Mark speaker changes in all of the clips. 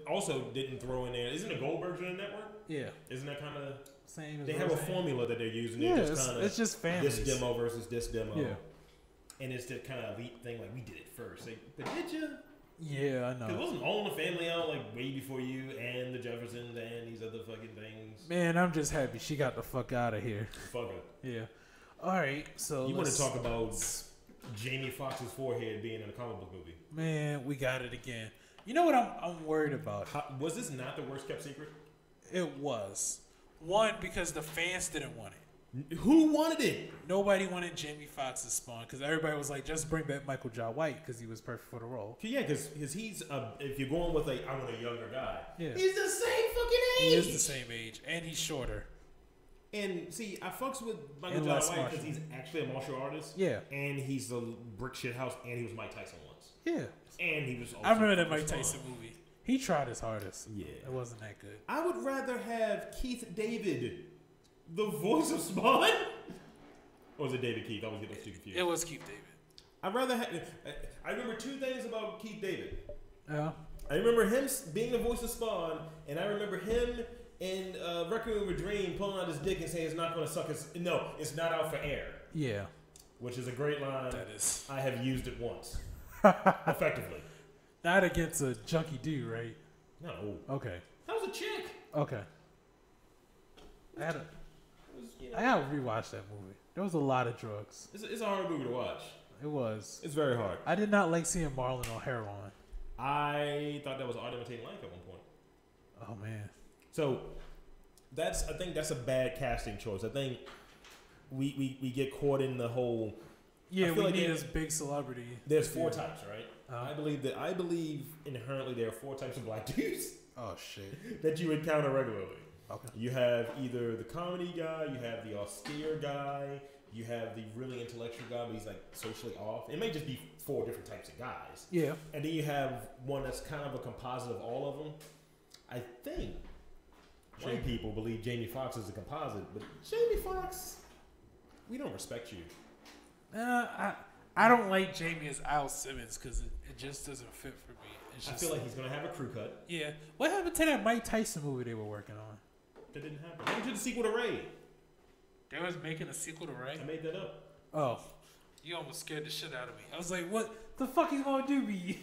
Speaker 1: also didn't throw in there. Isn't the Goldbergs in the network?
Speaker 2: Yeah.
Speaker 1: Isn't that kind of
Speaker 2: same? As
Speaker 1: they have a formula that they're using.
Speaker 2: Yeah,
Speaker 1: it's
Speaker 2: just families.
Speaker 1: This demo versus this demo.
Speaker 2: Yeah.
Speaker 1: And it's that kind of elite thing. Like we did it first. Like, but did you?
Speaker 2: Yeah, I know.
Speaker 1: It wasn't All in the Family out like way before you and the Jeffersons and these other fucking things.
Speaker 2: Man, I'm just happy she got the fuck out of here.
Speaker 1: Fuck her.
Speaker 2: Yeah. All right, so
Speaker 1: you want to talk about Jamie Foxx's forehead being in a comic book movie?
Speaker 2: Man, we got it again. You know what I'm worried about?
Speaker 1: Was this not the worst kept secret?
Speaker 2: It was. One, because the fans didn't want it.
Speaker 1: Who wanted it?
Speaker 2: Nobody wanted Jamie Foxx's Spawn because everybody was like, just bring back Michael Jai White because he was perfect for the role.
Speaker 1: Yeah, because he's if you're going with I want a younger guy,
Speaker 2: yeah,
Speaker 1: he's the same fucking age.
Speaker 2: He is the same age, and he's shorter.
Speaker 1: And see, I fucks with Michael Jai White because he's actually a martial artist.
Speaker 2: Yeah,
Speaker 1: and he's a brick shit house, and he was Mike Tyson once.
Speaker 2: Yeah,
Speaker 1: and he was. Also
Speaker 2: I remember that Mike Tyson movie. He tried his hardest.
Speaker 1: Yeah,
Speaker 2: it wasn't that good.
Speaker 1: I would rather have Keith David, the voice of Spawn. Or was it David Keith? I always get those two confused.
Speaker 2: It was Keith David.
Speaker 1: I'd rather have. I remember two things about Keith David.
Speaker 2: Yeah.
Speaker 1: I remember him being the voice of Spawn, and I remember him in Requiem of a Dream pulling out his dick and saying it's not going to suck his. No, it's not out for air.
Speaker 2: Yeah.
Speaker 1: Which is a great line.
Speaker 2: That is.
Speaker 1: I have used it once. Effectively.
Speaker 2: Not against a junkie dude, right?
Speaker 1: No.
Speaker 2: Okay.
Speaker 1: That was a chick.
Speaker 2: Okay. I gotta rewatch that movie. There was a lot of drugs.
Speaker 1: It's a hard movie to watch.
Speaker 2: It was.
Speaker 1: It's very hard.
Speaker 2: I did not like seeing Marlon on heroin.
Speaker 1: I thought that was art imitating life at one point.
Speaker 2: Oh man.
Speaker 1: So I think that's a bad casting choice. I think we get caught in the whole.
Speaker 2: Yeah, we
Speaker 1: like
Speaker 2: need this big celebrity.
Speaker 1: There's four types, right? I believe inherently there are four types of black dudes.
Speaker 2: Oh shit.
Speaker 1: That you encounter regularly.
Speaker 2: Okay.
Speaker 1: You have either the comedy guy, you have the austere guy, you have the really intellectual guy, but he's like socially off. It may just be four different types of guys.
Speaker 2: Yeah.
Speaker 1: And then you have one that's kind of a composite of all of them. I think white people believe Jamie Foxx is a composite, but Jamie Foxx, we don't respect you.
Speaker 2: I don't like Jamie as Al Simmons because it just doesn't fit for me.
Speaker 1: I feel like he's going to have a crew cut.
Speaker 2: Yeah. What happened to that Mike Tyson movie they were working on?
Speaker 1: That didn't happen. They did the sequel to Raid.
Speaker 2: They was making a sequel to Raid?
Speaker 1: I made that up.
Speaker 2: Oh. You almost scared the shit out of me. I was like, what the fuck is going to do me?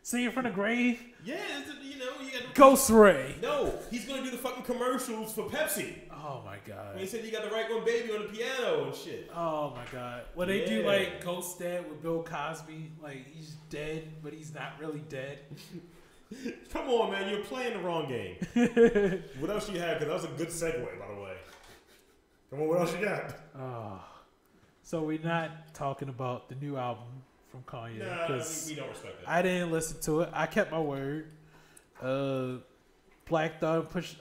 Speaker 2: Singing from the grave?
Speaker 1: Yeah, you got
Speaker 2: Ghost Ray.
Speaker 1: No, he's going to do the fucking commercials for Pepsi.
Speaker 2: Oh my god.
Speaker 1: When he said you got the right one baby on the piano and shit.
Speaker 2: Oh my god. Well, they do like Ghost Dad with Bill Cosby. Like, he's dead, but he's not really dead.
Speaker 1: Come on, man. You're playing the wrong game. What else you have? Because that was a good segue, by the way. Come on, what else you got?
Speaker 2: Oh. So we're not talking about the new album from Kanye.
Speaker 1: Nah, we don't respect it.
Speaker 2: I didn't listen to it. I kept my word. Black Thought Push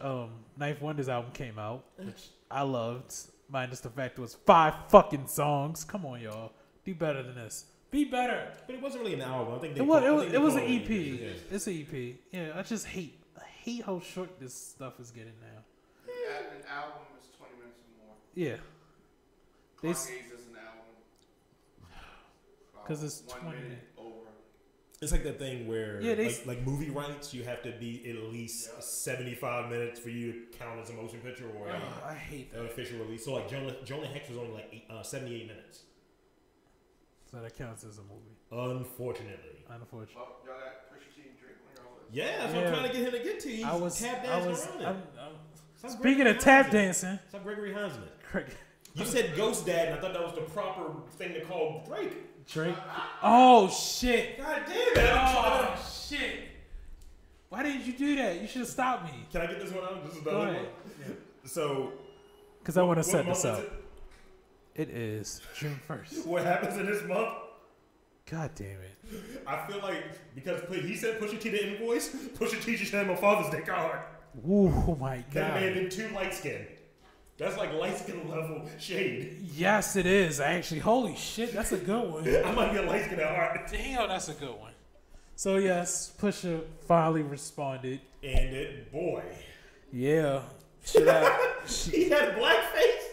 Speaker 2: Knife Wonder's album came out, which I loved. Minus the fact it was 5 fucking songs. Come on, y'all. Do better than this. Be better.
Speaker 1: But it wasn't really an album. I think
Speaker 2: it was an EP. Yeah. It's an EP. Yeah, I just hate how short this stuff is getting now.
Speaker 3: Yeah, an album is 20 minutes or more.
Speaker 2: Yeah.
Speaker 3: Kanye's is an album.
Speaker 2: Because it's
Speaker 3: 1
Speaker 2: 20
Speaker 3: minute over.
Speaker 1: It's like that thing where,
Speaker 2: yeah,
Speaker 1: like movie rights, you have to be at least 75 minutes for you to count as a motion picture or
Speaker 2: I hate that.
Speaker 1: An official release. So like Jonah Hex was only like 78 minutes.
Speaker 2: So that counts as a movie.
Speaker 1: Unfortunately.
Speaker 3: Y'all got Pusha T and Drake on your list?
Speaker 1: Yeah, that's what I'm trying to get him to get to. He's tap dancing around it.
Speaker 2: Speaking of tap dancing.
Speaker 1: Stop Gregory Hansman. You said Ghost Dad, and I thought that was the proper thing to call Drake.
Speaker 2: Oh, shit.
Speaker 1: God damn it.
Speaker 2: Oh, shit. Why didn't you do that? You should have stopped me.
Speaker 1: Can I get this one out? This is the other one. Yeah. So.
Speaker 2: Because I want to set this up. It is June 1st.
Speaker 1: What happens in this month?
Speaker 2: God damn it.
Speaker 1: I feel like because he said Pusha T the invoice, Pusha T just had my Father's Day card.
Speaker 2: Oh my God.
Speaker 1: That man been too light skinned. That's like light skin level shade.
Speaker 2: Yes, it is. Actually, holy shit, that's a good one.
Speaker 1: I might be a light skin at heart.
Speaker 2: Damn, that's a good one. So yes, Pusha finally responded.
Speaker 1: And boy.
Speaker 2: Yeah.
Speaker 1: He had blackface.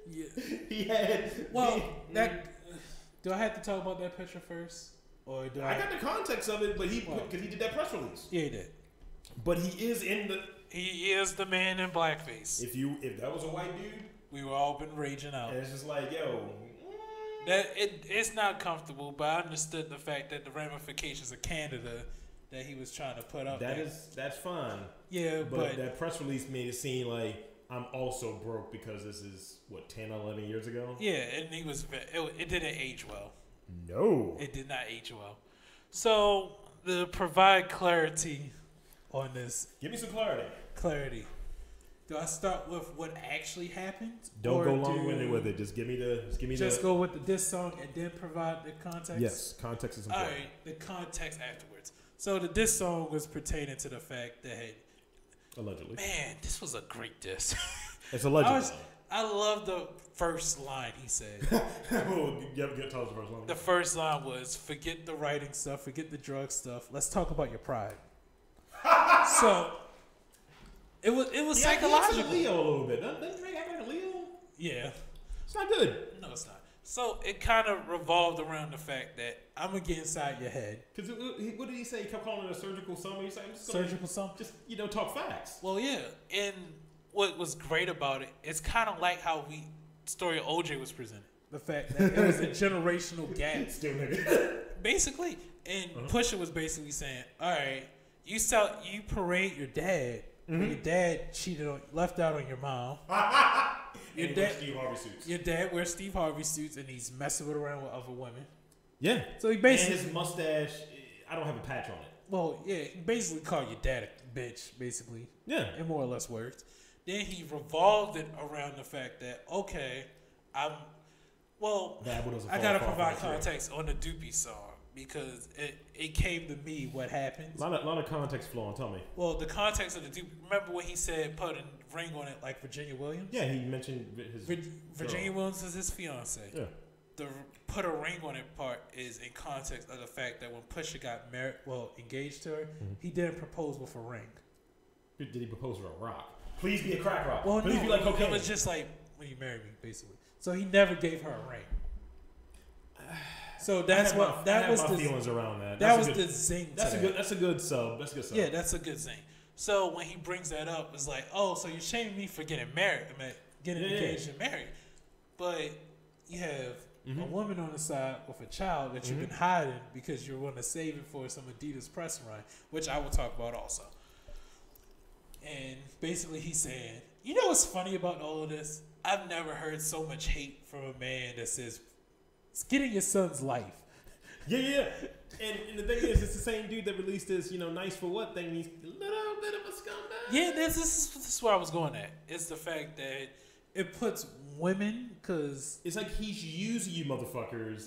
Speaker 2: Yeah.
Speaker 1: He had.
Speaker 2: Well, do I have to talk about that picture first, or do I?
Speaker 1: got the context of it, but because he did that press release.
Speaker 2: Yeah, he did.
Speaker 1: But he is in the.
Speaker 2: He is the man in blackface.
Speaker 1: If that was a white dude,
Speaker 2: we were all been raging out.
Speaker 1: And it's just like, yo.
Speaker 2: That it's not comfortable, but I understood the fact that the ramifications of Canada that he was trying to put up.
Speaker 1: That's fine.
Speaker 2: Yeah, but
Speaker 1: that press release made it seem like I'm also broke because this is what 10 or 11 years ago.
Speaker 2: Yeah, and he was. It didn't age well.
Speaker 1: No,
Speaker 2: it did not age well. So to provide clarity on this,
Speaker 1: give me some clarity.
Speaker 2: Clarity. Do I start with what actually happened?
Speaker 1: Don't go long-winded with it. Just give me
Speaker 2: go with the diss song and then provide the context?
Speaker 1: Yes, context is important.
Speaker 2: All right, the context afterwards. So the diss song was pertaining to the fact that
Speaker 1: allegedly.
Speaker 2: Man, this was a great diss.
Speaker 1: It's allegedly.
Speaker 2: I love the first line he said.
Speaker 1: Tell us the first line.
Speaker 2: The first line was, forget the writing stuff, forget the drug stuff. Let's talk about your pride. So it was psychological.
Speaker 1: He Leo a little bit. Doesn't Drake act like a Leo?
Speaker 2: Yeah.
Speaker 1: It's not good.
Speaker 2: No, it's not. So it kind of revolved around the fact that I'm gonna get inside your head.
Speaker 1: Because what did he say? He kept calling it a surgical sum. He's like,
Speaker 2: surgical sum?
Speaker 1: Just talk facts.
Speaker 2: Well, yeah. And what was great about it, it's kind of like how story of OJ was presented. The fact that it was a generational gap.
Speaker 1: Still nigga.
Speaker 2: Basically. And Pusha was basically saying, all right, you parade your dad. Your dad left out on your mom. Your dad wears Steve Harvey suits and he's messing around with other women.
Speaker 1: Yeah.
Speaker 2: So he basically,
Speaker 1: and his mustache, I don't have a patch on it.
Speaker 2: Well, yeah, he basically called your dad a bitch, basically.
Speaker 1: Yeah.
Speaker 2: In more or less words. Then he revolved it around the fact that, okay, I gotta provide context on the Doopy song because it came to me what happened.
Speaker 1: A lot of context flowing. Tell me.
Speaker 2: Well, the context of the Doopy. Remember when he said put a ring on it like Virginia Williams?
Speaker 1: Yeah, he mentioned his
Speaker 2: Virginia Williams is his fiance.
Speaker 1: Yeah.
Speaker 2: The put a ring on it part is in context of the fact that when Pusha got engaged to her, he didn't propose with a ring.
Speaker 1: Did he propose with a rock? Please be a crack rock.
Speaker 2: Well,
Speaker 1: Please be like cocaine.
Speaker 2: It was just like when you marry me, basically. So he never gave her a ring. So that's that was the
Speaker 1: feelings around that.
Speaker 2: That was the zing.
Speaker 1: That's a good sub. That's a good sub.
Speaker 2: Yeah, that's a good zing. So when he brings that up, it's like, oh, so you're shaming me for getting married, getting engaged and married, but you have a woman on the side with a child that you've been hiding because you want to save it for some Adidas press run, which I will talk about also. And basically he's saying, you know what's funny about all of this? I've never heard so much hate from a man that says, it's getting your son's life.
Speaker 1: Yeah. And the thing is, it's the same dude that released this, nice for what thing. He's a little bit of a scumbag.
Speaker 2: Yeah, this is where I was going at. It's the fact that it puts women, because
Speaker 1: it's like he's using you motherfuckers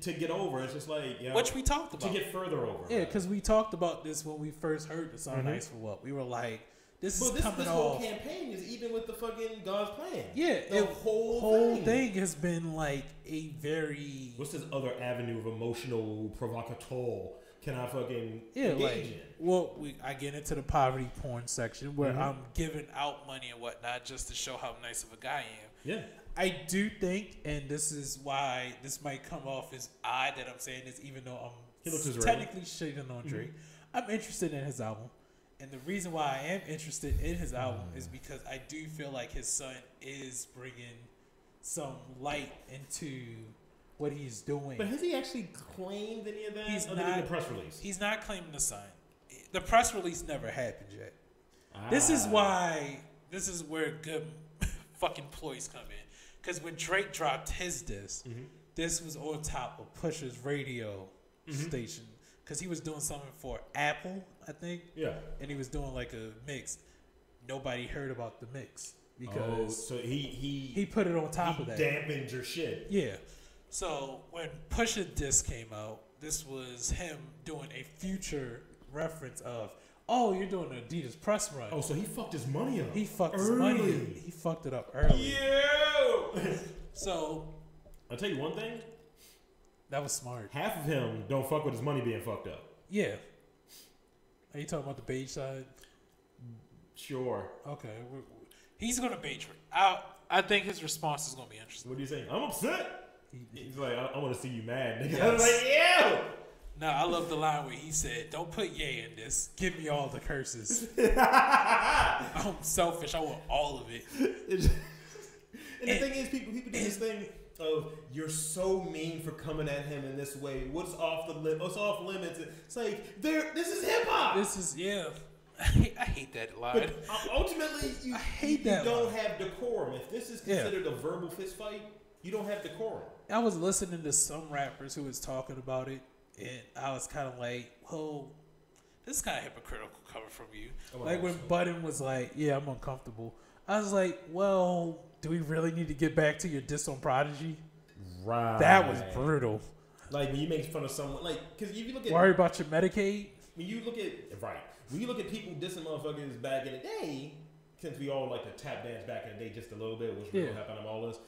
Speaker 1: to get over. It's just like,
Speaker 2: which we talked about.
Speaker 1: To get further over.
Speaker 2: Yeah, because we talked about this when we first heard the song Nice for What. We were like, this whole
Speaker 1: campaign is even with the fucking God's plan.
Speaker 2: Yeah,
Speaker 1: the whole
Speaker 2: thing has been like a very...
Speaker 1: What's this other avenue of emotional provocateur can I fucking engage in?
Speaker 2: Well, I get into the poverty porn section where I'm giving out money and whatnot just to show how nice of a guy I am.
Speaker 1: Yeah.
Speaker 2: I do think, and this is why this might come off as odd that I'm saying this, even though I'm technically shitting on Drake. I'm interested in his album. And the reason why I am interested in his album is because I do feel like his son is bringing some light into what he's doing.
Speaker 1: But has he actually claimed any of that?
Speaker 2: He's
Speaker 1: other than the press release.
Speaker 2: He's not claiming the son. The press release never happened yet. This is where good fucking employees come in. Because when Drake dropped his disc, this was on top of Pusha's radio station. Because he was doing something for Apple, I think.
Speaker 1: Yeah.
Speaker 2: And he was doing like a mix. Nobody heard about the mix. Because
Speaker 1: so he
Speaker 2: put it on top of that.
Speaker 1: He dampened your shit.
Speaker 2: Yeah. So when Pusha disc came out, this was him doing a future reference of, oh, you're doing an Adidas press run.
Speaker 1: Oh, so he fucked his money up.
Speaker 2: He fucked his money up. He fucked it up early.
Speaker 1: Yeah.
Speaker 2: So
Speaker 1: I'll tell you one thing.
Speaker 2: That was smart.
Speaker 1: Half of him don't fuck with his money being fucked up.
Speaker 2: Yeah. Are you talking about the beige side?
Speaker 1: Sure.
Speaker 2: Okay. He's going to beige. I think his response is going to be interesting.
Speaker 1: What do you say? I'm upset. He's like, I want to see you mad, nigga.
Speaker 2: Yes.
Speaker 1: I was like, yeah.
Speaker 2: No, I love the line where he said, "Don't put Ye in this. Give me all the curses. I'm selfish. I want all of it."
Speaker 1: And the thing is, people do this thing of you're so mean for coming at him in this way. What's off limits? It's like this is hip hop.
Speaker 2: This is I hate that line.
Speaker 1: But ultimately, you don't have decorum. If this is considered a verbal fist fight, you don't have decorum.
Speaker 2: I was listening to some rappers who was talking about it, and I was kind of like, "Well, this is kind of hypocritical coming from you." Like when Budden was like, "Yeah, I'm uncomfortable." I was like, "Well, do we really need to get back to your diss on Prodigy?"
Speaker 1: Right.
Speaker 2: That was brutal.
Speaker 1: Like when you make fun of someone, like because if you look at
Speaker 2: worry about your Medicaid.
Speaker 1: When you look at people dissing motherfuckers back in the day, since we all like to tap dance back in the day just a little bit, which real hip hop and all this.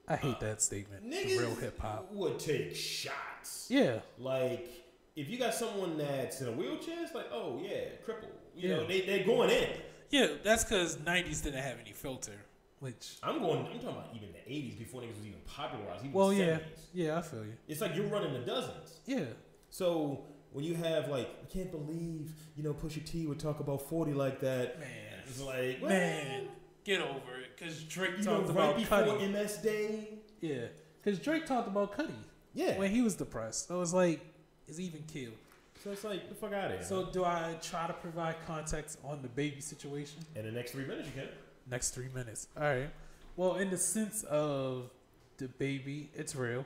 Speaker 2: I hate that statement.
Speaker 1: Niggas
Speaker 2: real hip hop
Speaker 1: would take shots.
Speaker 2: Yeah.
Speaker 1: Like if you got someone that's in a wheelchair, it's like, oh yeah, cripple. You know, they're going in.
Speaker 2: Yeah, that's because 90s didn't have any filter. Which
Speaker 1: I'm talking about even the 80s before niggas was even popularized. Even the 70s.
Speaker 2: Yeah, I feel you.
Speaker 1: It's like you're running the dozens.
Speaker 2: Yeah.
Speaker 1: So when you have like, I can't believe, Pusha T would talk about 40 like that.
Speaker 2: Man.
Speaker 1: It's like,
Speaker 2: man, get over it. Because Drake talked
Speaker 1: right
Speaker 2: about
Speaker 1: before
Speaker 2: Cudi.
Speaker 1: MS Day.
Speaker 2: Yeah. Because Drake talked about Cudi.
Speaker 1: Yeah.
Speaker 2: When he was depressed. So it's like, it's even killed.
Speaker 1: So it's like, the fuck out of here.
Speaker 2: So do I try to provide context on the baby situation?
Speaker 1: In the next 3 minutes, you can.
Speaker 2: Next 3 minutes. All right. Well, in the sense of the baby, it's real.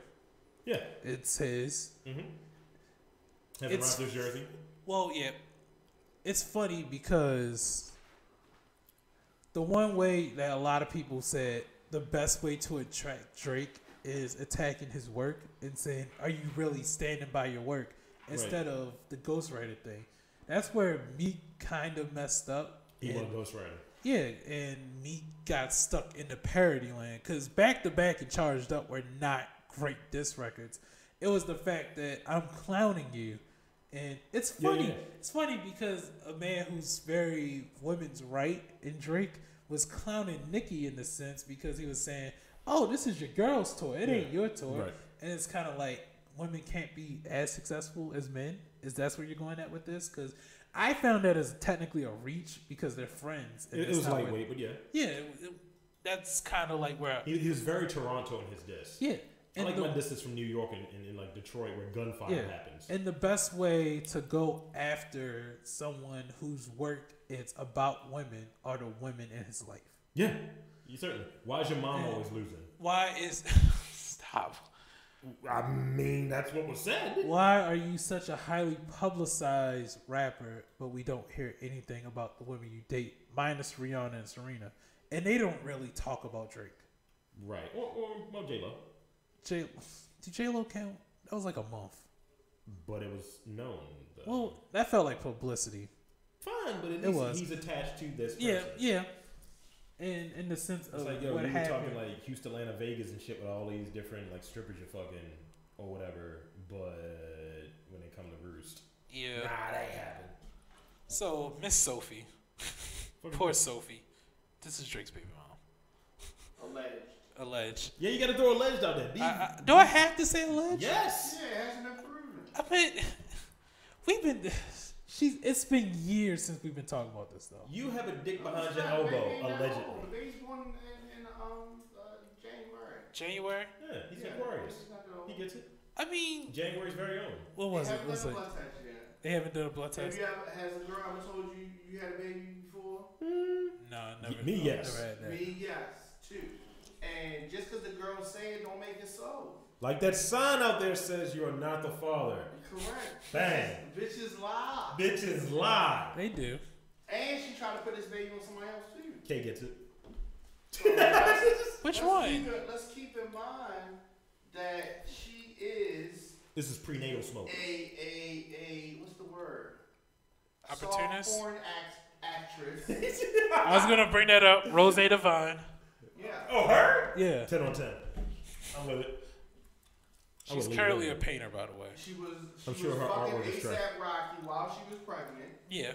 Speaker 1: Yeah.
Speaker 2: It's his.
Speaker 1: Mm-hmm. Has a Raptors jersey.
Speaker 2: Well, yeah. It's funny because the one way that a lot of people said the best way to attract Drake is attacking his work and saying, "Are you really standing by your work?" Instead of the ghostwriter thing. That's where Meek kind of messed up.
Speaker 1: He was a ghostwriter.
Speaker 2: Yeah, and Meek got stuck in the parody land because Back to Back and Charged Up were not great diss records. It was the fact that I'm clowning you, and it's funny. Yeah. It's funny because a man who's very women's right in Drake was clowning Nicki in the sense because he was saying, "Oh, this is your girl's tour. It ain't your tour," right. And it's kind of like women can't be as successful as men. Is that where you're going at with this? Because I found that as technically a reach because they're friends.
Speaker 1: It was lightweight, but yeah.
Speaker 2: Yeah, that's kind of like where...
Speaker 1: He was very Toronto in his diss.
Speaker 2: Yeah.
Speaker 1: I like my disses from New York and like Detroit where gunfire happens.
Speaker 2: And the best way to go after someone whose work is about women are the women in his life.
Speaker 1: Yeah, certainly. Why is your mom always losing?
Speaker 2: Why is... Stop.
Speaker 1: I mean, that's what was said.
Speaker 2: Why are you such a highly publicized rapper, but we don't hear anything about the women you date, minus Rihanna and Serena? And they don't really talk about Drake.
Speaker 1: Right. Or J-Lo.
Speaker 2: Did J-Lo count? That was like a month.
Speaker 1: But it was known, though.
Speaker 2: Well, that felt like publicity.
Speaker 1: Fine, but at least he's attached to this person.
Speaker 2: Yeah. And in the sense of
Speaker 1: like,
Speaker 2: what happened.
Speaker 1: You're talking like Houston, Atlanta, Vegas and shit with all these different like strippers you're fucking or whatever, but when they come to roost.
Speaker 2: Yeah.
Speaker 1: Nah, that ain't happen.
Speaker 2: So, Miss Sophie. Poor Sophie. This is Drake's baby mom. Alleged.
Speaker 1: Yeah, you gotta throw alleged out there.
Speaker 2: Do I have to say alleged?
Speaker 1: Yes.
Speaker 3: Yeah, it hasn't been proven.
Speaker 2: I mean, it's been years since we've been talking about this, though.
Speaker 1: You have a dick behind your elbow, allegedly.
Speaker 3: The baby's born in January.
Speaker 2: January?
Speaker 1: Yeah, he's Aquarius. He gets it.
Speaker 2: I mean,
Speaker 1: January's very own.
Speaker 2: What was it? Was it? They haven't done a blood test.
Speaker 3: Has a girl ever told you you had a baby before?
Speaker 2: No, never.
Speaker 1: Me, yes.
Speaker 2: Never had that.
Speaker 3: Me, yes, too. And just because the girl say it, don't make it so.
Speaker 1: Like that sign out there says you are not the father.
Speaker 3: Correct.
Speaker 1: Bang.
Speaker 3: Bitches lie.
Speaker 1: Bitches lie.
Speaker 2: They do.
Speaker 3: And she tried to put this baby on somebody else too.
Speaker 1: Kay gets it.
Speaker 2: Which one?
Speaker 3: Let's keep in mind that she is.
Speaker 1: This is prenatal smoke.
Speaker 3: What's the word?
Speaker 2: Opportunist.
Speaker 3: Soft porn actress.
Speaker 2: I was gonna bring that up. Roseanne Divine.
Speaker 3: Yeah.
Speaker 1: Oh, her?
Speaker 2: Yeah.
Speaker 1: 10 on 10. I'm with it.
Speaker 2: She's currently a painter, by the way.
Speaker 3: She was
Speaker 1: sure her
Speaker 3: fucking
Speaker 1: artwork is trash.
Speaker 3: A$AP Rocky while she was pregnant.
Speaker 2: Yeah.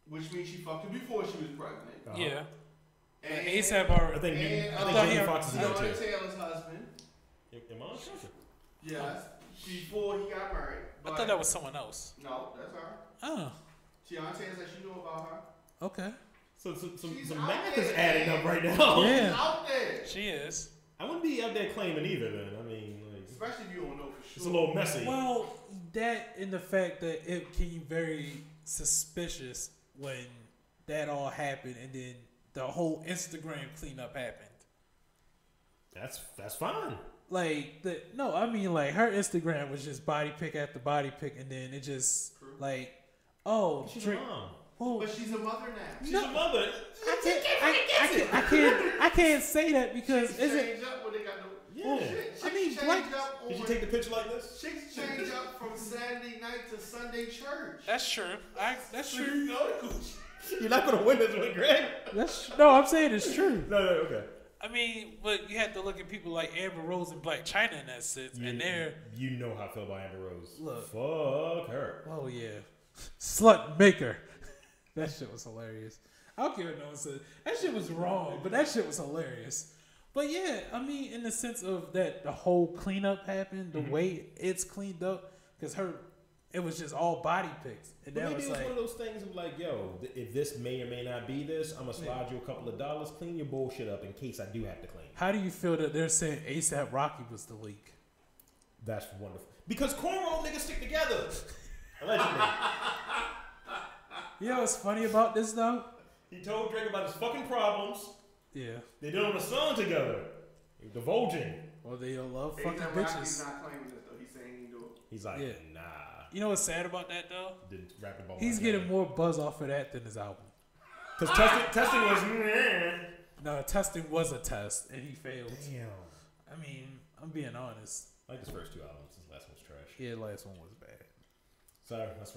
Speaker 3: Which means she fucked him before she was pregnant.
Speaker 1: Uh-huh.
Speaker 2: Yeah.
Speaker 3: And
Speaker 2: A$AP are.
Speaker 1: I think Jamie Foxx is in there too.
Speaker 3: Taylor's husband.
Speaker 1: Am I on?
Speaker 3: Yes. before he got married.
Speaker 2: I thought that was someone else.
Speaker 3: No, that's her.
Speaker 2: Oh.
Speaker 3: Tiana says that she knew about her.
Speaker 2: Okay.
Speaker 1: So
Speaker 3: She's
Speaker 1: some
Speaker 3: out
Speaker 1: math
Speaker 3: there,
Speaker 1: is adding
Speaker 3: man.
Speaker 1: up right now.
Speaker 2: Yeah.
Speaker 3: She's out there.
Speaker 2: She is.
Speaker 1: I wouldn't be out there claiming either. Then I mean, like,
Speaker 3: Especially if you don't know for sure.
Speaker 1: it's a little messy.
Speaker 2: Well, that and the fact that it can be very suspicious when that all happened and then the whole Instagram cleanup happened.
Speaker 1: That's fine.
Speaker 2: Like her Instagram was just body pic after body pic, and then it just
Speaker 1: She's a mom.
Speaker 2: Oh,
Speaker 3: But she's a mother now.
Speaker 1: She's a mother.
Speaker 2: I can't say that because
Speaker 3: Chicks
Speaker 2: is it?
Speaker 3: change up when they got no.
Speaker 1: Yeah.
Speaker 3: Chicks
Speaker 2: I mean,
Speaker 3: change
Speaker 2: black-
Speaker 3: up on,
Speaker 1: Did you take the picture like this?
Speaker 3: Chicks change up from Saturday night to Sunday church.
Speaker 2: That's true. That's
Speaker 3: So
Speaker 2: true.
Speaker 3: you know the coochie.
Speaker 1: You're not gonna win this one, Greg.
Speaker 2: No, I'm saying it's true.
Speaker 1: No, okay.
Speaker 2: I mean, but you have to look at people like Amber Rose and Black China in that sense, and they're
Speaker 1: You know how I feel about Amber Rose.
Speaker 2: Look.
Speaker 1: Fuck her.
Speaker 2: oh yeah, slut maker. That shit was hilarious. I don't care what no one said. That shit was wrong, but that shit was hilarious. But yeah, I mean, in the sense of that, the whole cleanup happened, the way it's cleaned up, because it was just all body pics, and
Speaker 1: But
Speaker 2: that
Speaker 1: maybe
Speaker 2: was
Speaker 1: it was
Speaker 2: like,
Speaker 1: one of those things of like, yo, if this may or may not be this, I'm gonna slide you a couple of dollars, clean your bullshit up in case I do have to clean.
Speaker 2: how do you feel that they're saying ASAP Rocky was the leak?
Speaker 1: That's wonderful. Because cornrow niggas stick together. Allegedly.
Speaker 2: You know what's funny about this though?
Speaker 1: He told Drake about his fucking problems.
Speaker 2: Yeah.
Speaker 1: They did on a song together. They were divulging.
Speaker 2: Well, they love
Speaker 3: He's
Speaker 2: fucking
Speaker 3: not
Speaker 2: bitches.
Speaker 3: not claiming this though. He's saying he do it.
Speaker 1: He's like,
Speaker 2: Yeah.
Speaker 1: nah.
Speaker 2: You know what's sad about that though?
Speaker 1: Didn't rap the ball.
Speaker 2: He's getting more buzz off of that than his album.
Speaker 1: Because testing was.
Speaker 2: No, testing was a test, and he failed.
Speaker 1: Damn.
Speaker 2: I mean, I'm being honest.
Speaker 1: I like his first two albums. His last one was trash.
Speaker 2: Yeah, the last one was bad.
Speaker 1: So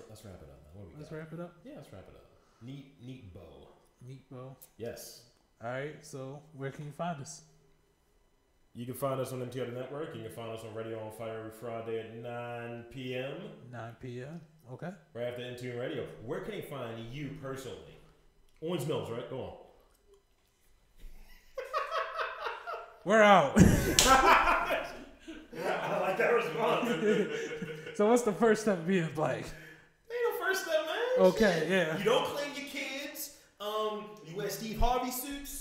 Speaker 1: let's wrap it up. Now. What do we
Speaker 2: Let's
Speaker 1: got?
Speaker 2: wrap it up.
Speaker 1: Yeah, let's wrap it up. Neat bow.
Speaker 2: Meatball.
Speaker 1: Yes.
Speaker 2: All right, so where can you find us?
Speaker 1: You can find us on MTL Network. You can find us on Radio on Fire every Friday at 9 p.m.
Speaker 2: 9 p.m. Okay.
Speaker 1: right after Intune Radio. Where can they find you personally? Orange Mills, right? Go on.
Speaker 2: We're out.
Speaker 1: I like that response.
Speaker 2: So what's the first step being black?
Speaker 1: Ain't no first step, man.
Speaker 2: Okay,
Speaker 1: Shit.
Speaker 2: yeah.
Speaker 1: You don't claim your kids. You wear Steve Harvey suits.